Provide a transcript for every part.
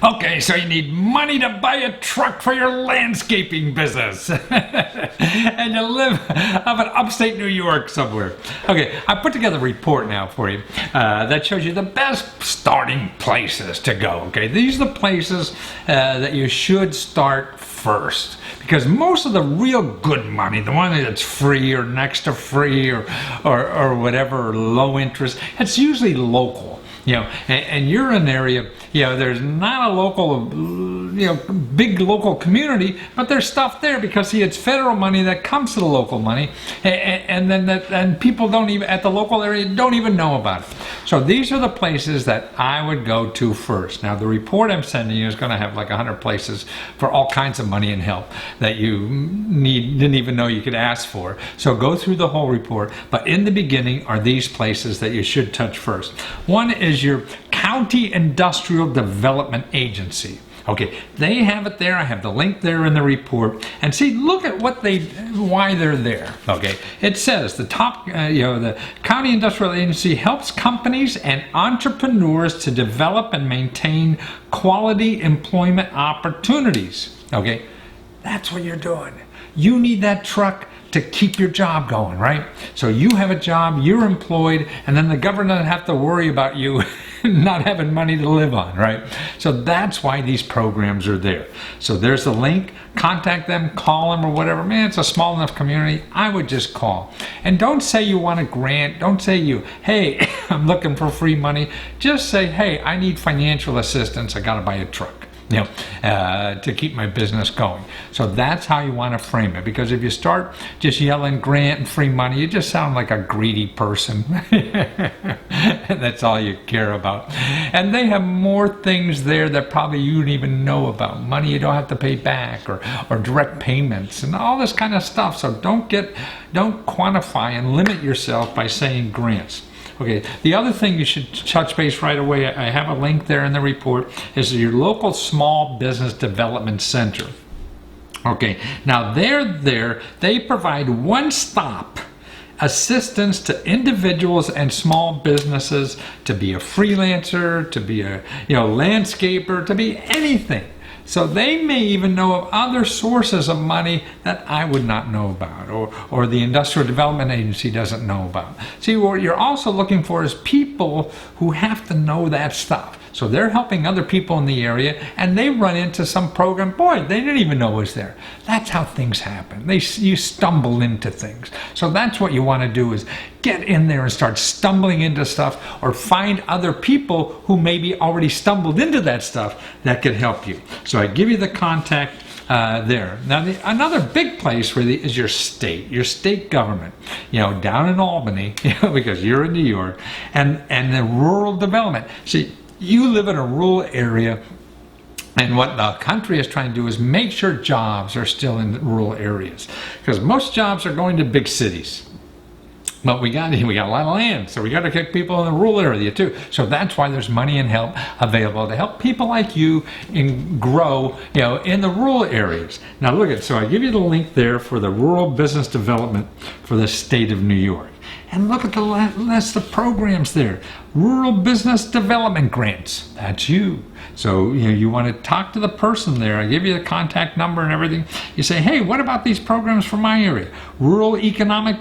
Okay, so you need money to buy a truck for your landscaping business. And you live up in upstate New York somewhere. Okay, I put together a report now for you that shows you the best starting places to go. Okay, these are the places that you should start first. Because most of the real good money, the one that's free or next to free or whatever, or low interest, it's usually local. And you're in an area, there's not a local, big local community, but there's stuff there because, see, it's federal money that comes to the local money, and people don't even, at the local area, don't even know about it. So these are the places that I would go to first. Now, the report I'm sending you is going to have like 100 places for all kinds of money and help that you didn't even know you could ask for. So go through the whole report, but in the beginning are these places that you should touch first. One is your County Industrial Development Agency. Okay, they have it there. I have the link there in the report. And see, look at why they're there. Okay, it says the County Industrial Agency helps companies and entrepreneurs to develop and maintain quality employment opportunities. Okay, that's what you're doing. You need that truck to keep your job going, right? So you have a job, you're employed, and then the government doesn't have to worry about you not having money to live on, right? So that's why these programs are there. So there's the link. Contact them, call them or whatever. Man, it's a small enough community. I would just call. And don't say you want a grant. Don't say hey, I'm looking for free money. Just say, hey, I need financial assistance. I got to buy a truck. To keep my business going. So that's how you want to frame it. Because if you start just yelling grant and free money, you just sound like a greedy person. That's all you care about. And they have more things there that probably you don't even know about. Money you don't have to pay back, or direct payments and all this kind of stuff. So don't quantify and limit yourself by saying grants. Okay, the other thing you should touch base right away, I have a link there in the report, is your local small business development center. Okay, now they provide one-stop assistance to individuals and small businesses to be a freelancer, to be a landscaper, to be anything. So they may even know of other sources of money that I would not know about, or the Industrial Development Agency doesn't know about. See, what you're also looking for is people who have to know that stuff. So they're helping other people in the area, and they run into some program. Boy, they didn't even know it was there. That's how things happen. You stumble into things. So that's what you want to do, is get in there and start stumbling into stuff, or find other people who maybe already stumbled into that stuff that could help you. So I give you the contact there. Now, another big place really is your state government, down in Albany, because you're in New York, and the rural development. See, you live in a rural area, and what the country is trying to do is make sure jobs are still in rural areas, because most jobs are going to big cities. But we got a lot of land, so we got to get people in the rural area too. So that's why there's money and help available to help people like you grow, in the rural areas. Now look at, so I give you the link there for the rural business development for the state of New York. And look at the list of programs there. Rural Business Development Grants. That's you. So you want to talk to the person there. I give you the contact number and everything. You say, hey, what about these programs for my area? Rural Economic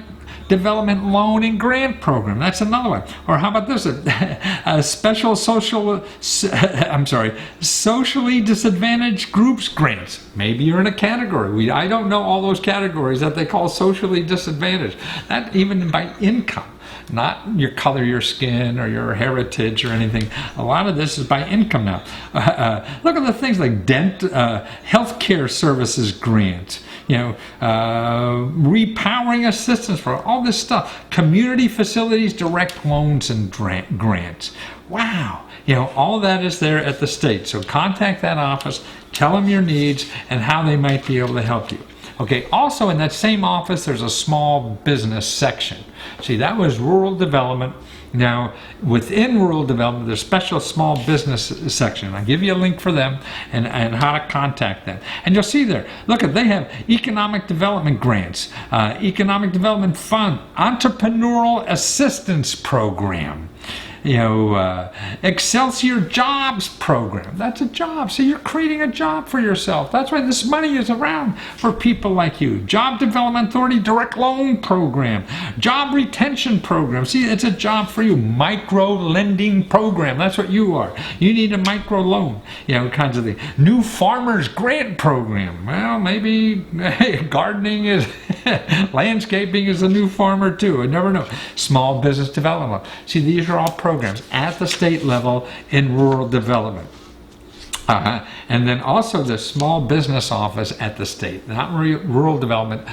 Development Loan and Grant Program. That's another one. Or how about this? A special socially disadvantaged groups grants. Maybe you're in a category. I don't know all those categories that they call socially disadvantaged. That even by income. Not your color, your skin, or your heritage, or anything. A lot of this is by income now. Look at the things like healthcare services grants, repowering assistance for all this stuff, community facilities, direct loans, and grants. Wow, all that is there at the state. So contact that office, tell them your needs and how they might be able to help you. Okay, also in that same office, there's a small business section. See, that was rural development. Now, within rural development, there's a special small business section. I'll give you a link for them and how to contact them. And you'll see there, look, they have economic development grants, economic development fund, entrepreneurial assistance program. Excelsior Jobs program. That's a job. So you're creating a job for yourself. That's why this money is around for people like you. Job Development Authority direct loan program. Job retention program. See, it's a job for you. Micro lending program. That's what you are. You need a micro loan. Kinds of things. New Farmers Grant program. Well, maybe gardening is, landscaping is a new farmer too. I never know. Small business development. See, these are all programs at the state level in rural development. And then also the small business office at the state, not rural development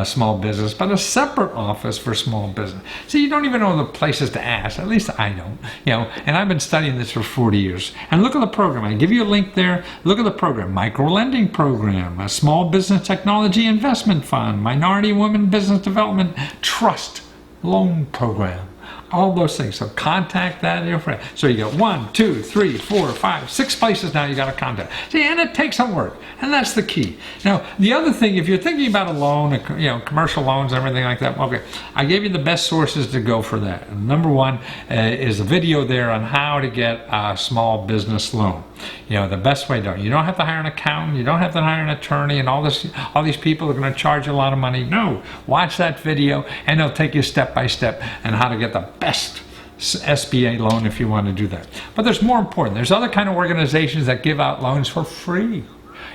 small business, but a separate office for small business. So you don't even know the places to ask. At least I don't. And I've been studying this for 40 years. And look at the program. I give you a link there. Look at the program. Micro lending program, a small business technology investment fund, minority women business development trust loan program. All those things. So contact that your friend. So you got 1, 2, 3, 4, 5, 6 places now you got to contact. See, and it takes some work, and that's the key. Now, the other thing, if you're thinking about a loan, commercial loans, everything like that. Okay, I gave you the best sources to go for that. And number one is a video there on how to get a small business loan. The best way to. You don't have to hire an accountant. You don't have to hire an attorney, and all these people are going to charge you a lot of money. No, watch that video, and they'll take you step by step on how to get the best SBA loan if you want to do that. But there's more important. There's other kind of organizations that give out loans for free.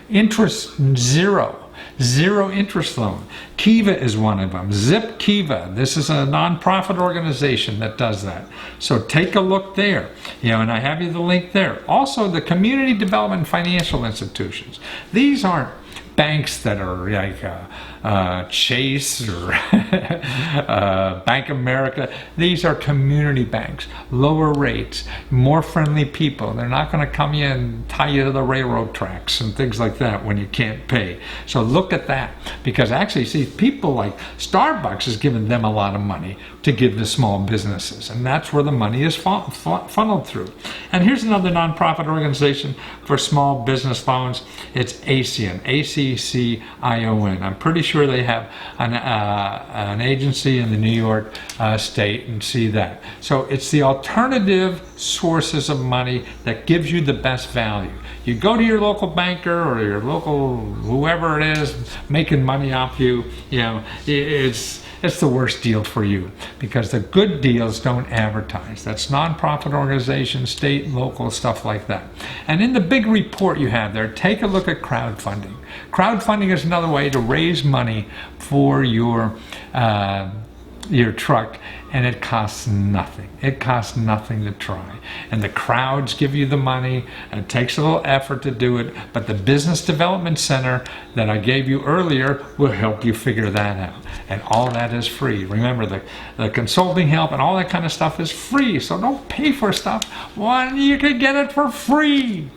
Interest zero interest loan. Kiva is one of them. Zip Kiva. This is a nonprofit organization that does that. So take a look there. And I have you the link there. Also, the community development financial institutions. These aren't banks that are like Chase or Bank of America. These are community banks, lower rates, more friendly people. They're not going to come in and tie you to the railroad tracks and things like that when you can't pay. So look at that, because actually, see, people like Starbucks is giving them a lot of money to give to small businesses, and that's where the money is funneled through. And here's another nonprofit organization for small business loans. It's ACCION, ACCION. I'm pretty sure they have an agency in the New York state, and see that. So it's the alternative sources of money that gives you the best value. You go to your local banker or your local whoever it is making money off you, it's the worst deal for you, because the good deals don't advertise. That's nonprofit organizations, state and local, stuff like that. And in the big report you have there, take a look at crowdfunding. Crowdfunding is another way to raise money for your truck, and it costs nothing. It costs nothing to try. And the crowds give you the money, and it takes a little effort to do it, but the Business Development Center that I gave you earlier will help you figure that out. And all that is free. Remember, the consulting help and all that kind of stuff is free, so don't pay for stuff when you can get it for free.